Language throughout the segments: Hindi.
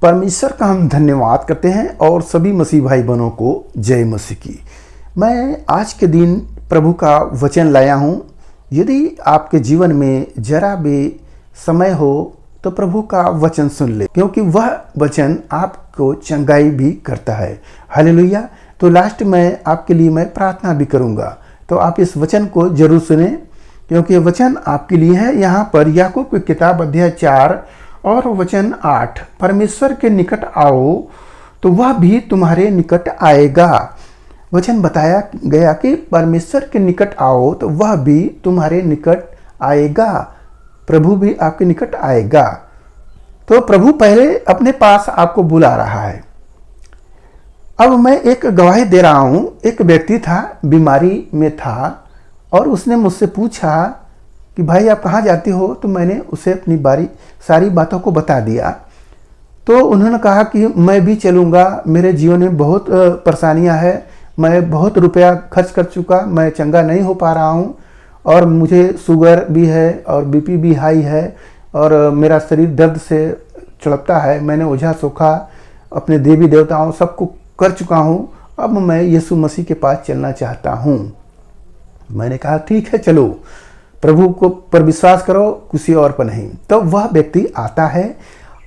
परमेश्वर का हम धन्यवाद करते हैं और सभी मसीह भाई बहनों को जय मसीह की। मैं आज के दिन प्रभु का वचन लाया हूँ। यदि आपके जीवन में जरा भी समय हो तो प्रभु का वचन सुन ले, क्योंकि वह वचन आपको चंगाई भी करता है। हालेलुया। तो लास्ट में आपके लिए मैं प्रार्थना भी करूँगा, तो आप इस वचन को जरूर सुने, क्योंकि ये वचन आपके लिए है। यहाँ पर याकूब की किताब अध्याय 4 और वचन 8, परमेश्वर के निकट आओ तो वह भी तुम्हारे निकट आएगा। वचन बताया गया कि परमेश्वर के निकट आओ तो वह भी तुम्हारे निकट आएगा, प्रभु भी आपके निकट आएगा। तो प्रभु पहले अपने पास आपको बुला रहा है। अब मैं एक गवाही दे रहा हूँ। एक व्यक्ति था, बीमारी में था, और उसने मुझसे पूछा कि भाई आप कहाँ जाते हो। तो मैंने उसे अपनी सारी बातों को बता दिया। तो उन्होंने कहा कि मैं भी चलूँगा, मेरे जीवन में बहुत परेशानियां हैं, मैं बहुत रुपया खर्च कर चुका, मैं चंगा नहीं हो पा रहा हूँ, और मुझे शुगर भी है और बीपी भी हाई है, और मेरा शरीर दर्द से तड़पता है। मैंने ओझा सोखा, अपने देवी देवताओं सबको कर चुका हूँ, अब मैं यीशु मसीह के पास चलना चाहता हूँ। मैंने कहा ठीक है, चलो, प्रभु को पर विश्वास करो, किसी और पर नहीं। तो वह व्यक्ति आता है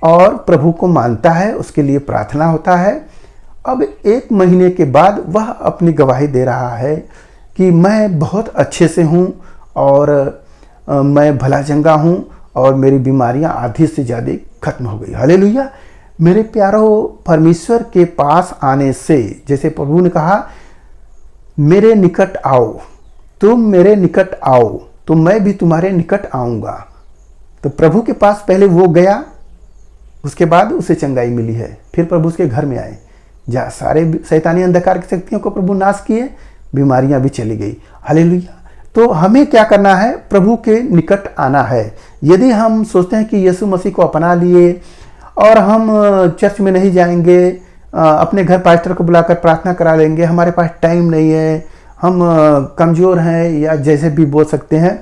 और प्रभु को मानता है, उसके लिए प्रार्थना होता है। अब 1 महीने के बाद वह अपनी गवाही दे रहा है कि मैं बहुत अच्छे से हूँ और मैं भला चंगा हूँ और मेरी बीमारियाँ आधी से ज़्यादा खत्म हो गई। हालेलुया। मेरे प्यारों, परमेश्वर के पास आने से, जैसे प्रभु ने कहा मेरे निकट आओ, तुम मेरे निकट आओ तो मैं भी तुम्हारे निकट आऊँगा। तो प्रभु के पास पहले वो गया, उसके बाद उसे चंगाई मिली है। फिर प्रभु उसके घर में आए, जहाँ सारे शैतानी अंधकार की शक्तियों को प्रभु नाश किए, बीमारियां भी चली गई। हालेलुया। तो हमें क्या करना है? प्रभु के निकट आना है। यदि हम सोचते हैं कि यीशु मसीह को अपना लिए और हम चर्च में नहीं जाएंगे, अपने घर पास्टर को बुलाकर प्रार्थना करा लेंगे, हमारे पास टाइम नहीं है, हम कमज़ोर हैं, या जैसे भी बोल सकते हैं,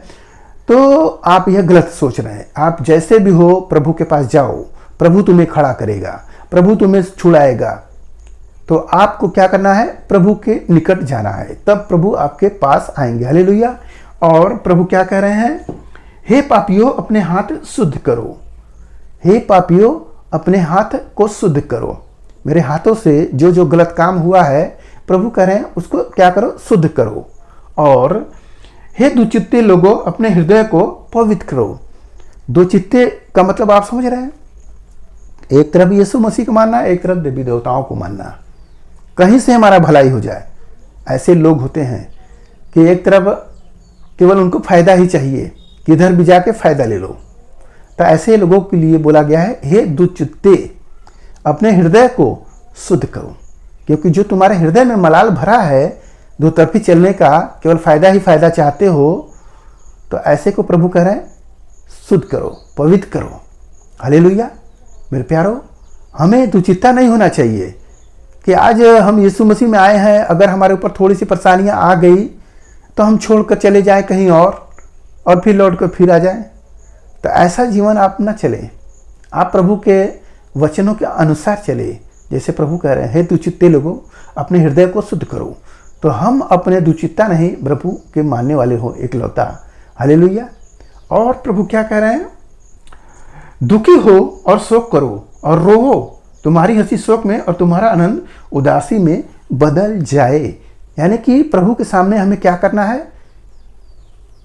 तो आप यह गलत सोच रहे हैं। आप जैसे भी हो प्रभु के पास जाओ, प्रभु तुम्हें खड़ा करेगा, प्रभु तुम्हें छुड़ाएगा। तो आपको क्या करना है? प्रभु के निकट जाना है, तब प्रभु आपके पास आएंगे। हालेलुया। और प्रभु क्या कह रहे हैं? हे पापियों, अपने हाथ शुद्ध करो। हे पापियों, अपने हाथ को शुद्ध करो। मेरे हाथों से जो जो गलत काम हुआ है, प्रभु कह रहे हैं उसको क्या करो? शुद्ध करो। और हे दुचित्ते लोगों, अपने हृदय को पवित्र करो। दो चित्ते का मतलब आप समझ रहे हैं? एक तरफ यीशु मसीह को मानना, एक तरफ देवी देवताओं को मानना, कहीं से हमारा भलाई हो जाए। ऐसे लोग होते हैं कि एक तरफ केवल उनको फायदा ही चाहिए, किधर भी जाके फायदा ले लो। तो ऐसे लोगों के लिए बोला गया है, हे दुचित्ते, अपने हृदय को शुद्ध करो। क्योंकि जो तुम्हारे हृदय में मलाल भरा है, दो तरफी चलने का, केवल फायदा ही फायदा चाहते हो, तो ऐसे को प्रभु कह रहे हैं शुद्ध करो, पवित्र करो। हालेलुया। मेरे प्यारो, हमें दुचित्ता नहीं होना चाहिए कि आज हम यीशु मसीह में आए हैं, अगर हमारे ऊपर थोड़ी सी परेशानियां आ गई तो हम छोड़कर चले जाएं कहीं और फिर लौट कर फिर आ जाएं। तो ऐसा जीवन आप ना चलें। आप प्रभु के वचनों के अनुसार चले, जैसे प्रभु कह रहे हैं, हे दुचित्ते लोगों, अपने हृदय को शुद्ध करो। तो हम अपने दुचित्ता नहीं, प्रभु के मानने वाले हो एकलौता। हालेलुया। और प्रभु क्या कह रहे हैं? दुखी हो और शोक करो और रोवो, तुम्हारी हंसी शोक में और तुम्हारा आनंद उदासी में बदल जाए। यानी कि प्रभु के सामने हमें क्या करना है?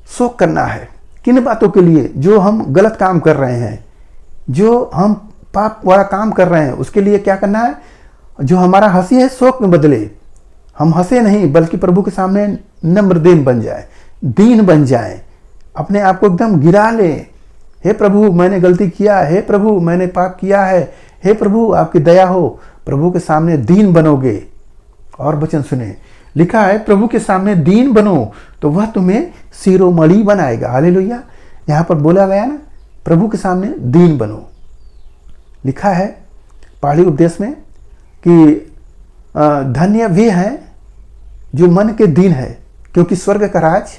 शोक करना है। किन बातों के लिए? जो हम गलत काम कर रहे हैं, जो हम पाप वाला काम कर रहे हैं, उसके लिए क्या करना है? जो हमारा हंसी है शोक में बदले। हम हंसे नहीं, बल्कि प्रभु के सामने नम्रदीन बन जाए, दीन बन जाए, अपने आप को एकदम गिरा ले। हे प्रभु, मैंने गलती किया, हे प्रभु, मैंने पाप किया है, हे प्रभु, आपकी दया हो। प्रभु के सामने दीन बनोगे। और वचन सुने, लिखा है प्रभु के सामने दीन बनो तो वह तुम्हें शिरोमणि बनाएगा। हालेलुया। यहाँ पर बोला गया ना, प्रभु के सामने दीन बनो। लिखा है पहाड़ी उपदेश में कि धन्य वे हैं जो मन के दीन है, क्योंकि स्वर्ग का राज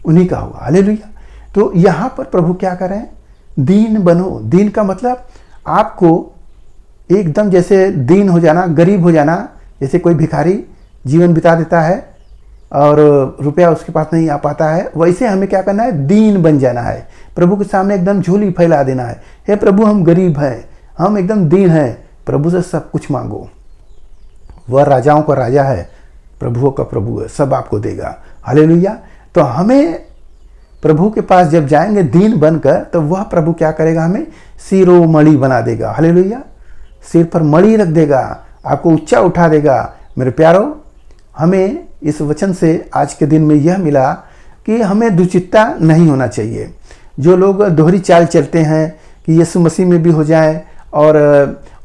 उन्हीं का होगा। हालेलुया। तो यहाँ पर प्रभु क्या कर रहे हैं? दीन बनो। दीन का मतलब आपको एकदम जैसे दीन हो जाना, गरीब हो जाना, जैसे कोई भिखारी जीवन बिता देता है और रुपया उसके पास नहीं आ पाता है, वैसे हमें क्या करना है, दीन बन जाना है। प्रभु के सामने एकदम झोली फैला देना है, हे प्रभु हम गरीब हैं, हम एकदम दीन हैं, प्रभु से सब कुछ मांगो। वह राजाओं का राजा है, प्रभुओं का प्रभु है, सब आपको देगा। हालेलुया। तो हमें प्रभु के पास जब जाएंगे दीन बनकर, तो वह प्रभु क्या करेगा, हमें शिरोमणि बना देगा। हालेलुया। सिर पर मणि रख देगा, आपको ऊंचा उठा देगा। मेरे प्यारो, हमें इस वचन से आज के दिन में यह मिला कि हमें दुचित्ता नहीं होना चाहिए। जो लोग दोहरी चाल चलते हैं कि यीशु मसीह में भी हो जाए और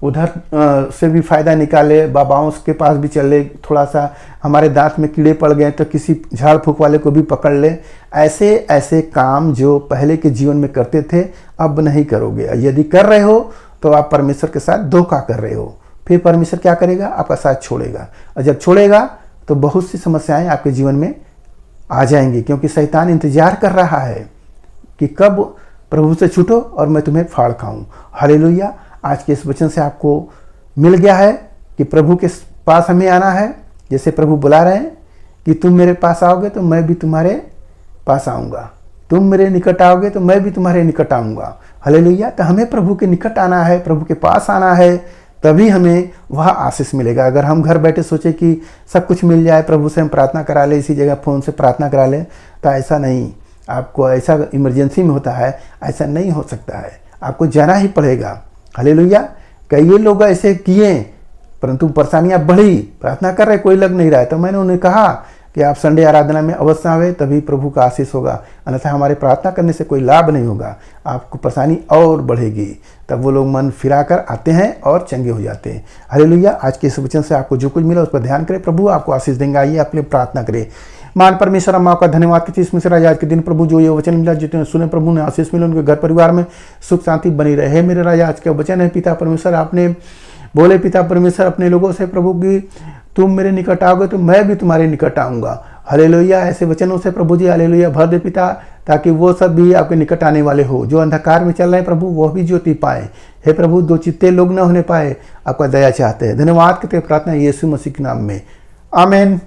उधर से भी फ़ायदा निकाले, बाबाओं के पास भी चले, थोड़ा सा हमारे दांत में कीड़े पड़ गए तो किसी झाड़ फूक वाले को भी पकड़ ले, ऐसे ऐसे काम जो पहले के जीवन में करते थे अब नहीं करोगे। यदि कर रहे हो तो आप परमेश्वर के साथ धोखा कर रहे हो। फिर परमेश्वर क्या करेगा, आपका साथ छोड़ेगा, और जब छोड़ेगा तो बहुत सी समस्याएं आपके जीवन में आ जाएंगी, क्योंकि शैतान इंतजार कर रहा है कि कब प्रभु से छूटो और मैं तुम्हें फाड़ खाऊं। हालेलुया। आज के इस वचन से आपको मिल गया है कि प्रभु के पास हमें आना है। जैसे प्रभु बुला रहे हैं कि तुम मेरे पास आओगे तो मैं भी तुम्हारे पास आऊँगा, तुम मेरे निकट आओगे तो मैं भी तुम्हारे निकट आऊँगा। हालेलुया। तो हमें प्रभु के निकट आना है, प्रभु के पास आना है, तभी हमें वह आशीष मिलेगा। अगर हम घर बैठे सोचे कि सब कुछ मिल जाए, प्रभु से हम प्रार्थना करा ले, इसी जगह फ़ोन से प्रार्थना करा ले, तो ऐसा नहीं। आपको ऐसा इमरजेंसी में होता है, ऐसा नहीं हो सकता है, आपको जाना ही पड़ेगा। हालेलुया। कई लोग ऐसे किए परंतु परेशानियां बढ़ी, प्रार्थना कर रहे कोई लग नहीं रहा है, तो मैंने उन्हें कहा कि आप संडे आराधना में अवश्य आवे, तभी प्रभु का आशीष होगा, अन्यथा हमारे प्रार्थना करने से कोई लाभ नहीं होगा, आपको परेशानी और बढ़ेगी। तब वो लोग मन फिराकर आते हैं और चंगे हो जाते हैं। हालेलुया। आज के इस वचन से आपको जो कुछ मिला उस पर ध्यान करें, प्रभु आपको आशीष देंगे। आइए अपने प्रार्थना करें। मान परमेश्वर अम्मा का धन्यवाद करती इसमें से राजा आज के दिन प्रभु जो ये वचन मिला, जितने सुने प्रभु ने आशीष मिले, उनके घर परिवार में सुख शांति बनी रहे। मेरे राजा आज का वचन है पिता परमेश्वर, आपने बोले पिता परमेश्वर अपने लोगों से प्रभु की तुम मेरे निकट आओगे तो मैं भी तुम्हारे निकट आऊँगा। हालेलुया। ऐसे वचनों से प्रभु जी हालेलुया भर दे पिता, ताकि वो सब भी आपके निकट आने वाले हो। जो अंधकार में चल रहे हैं प्रभु वो भी ज्योति पाए। हे प्रभु दो चित्ते लोग न होने पाए, आपका दया चाहते हैं। धन्यवाद करते प्रार्थना यीशु मसीह के नाम में, आमीन।